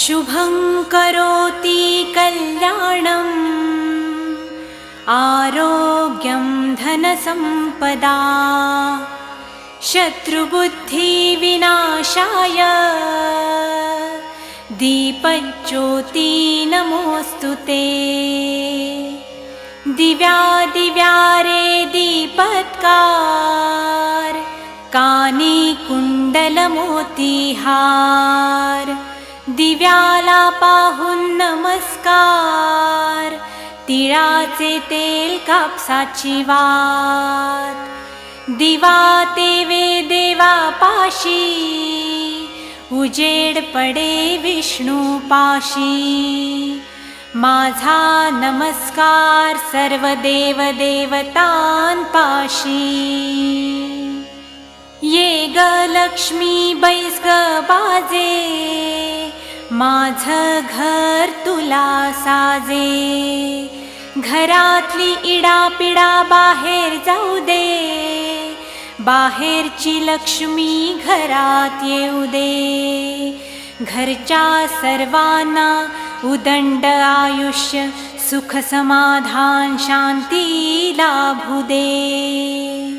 शुभं करोति कल्याणम् आरोग्यं धनसम्पदा शत्रुबुद्धिविनाशाय दीपज्योति नमोऽस्तु ते। दिव्या दिव्या रे दीपत्कार कानी कुंडलमोतीहार दिव्याला पाहून नमस्कार तिळाचे तेल कापसाची वात दिवा तेवे देवा पाशी उजेड पडे विष्णू पाशी माझा नमस्कार सर्व देव देवतांपाशी। ये ग लक्ष्मी बैस ग बाजे माझं घर तुला साजे घरातली इडापिडा बाहेर जाऊ दे बाहेरची लक्ष्मी घरात येऊ दे घरच्या सर्वांना उदंड आयुष्य सुख समाधान शांती लाभू दे।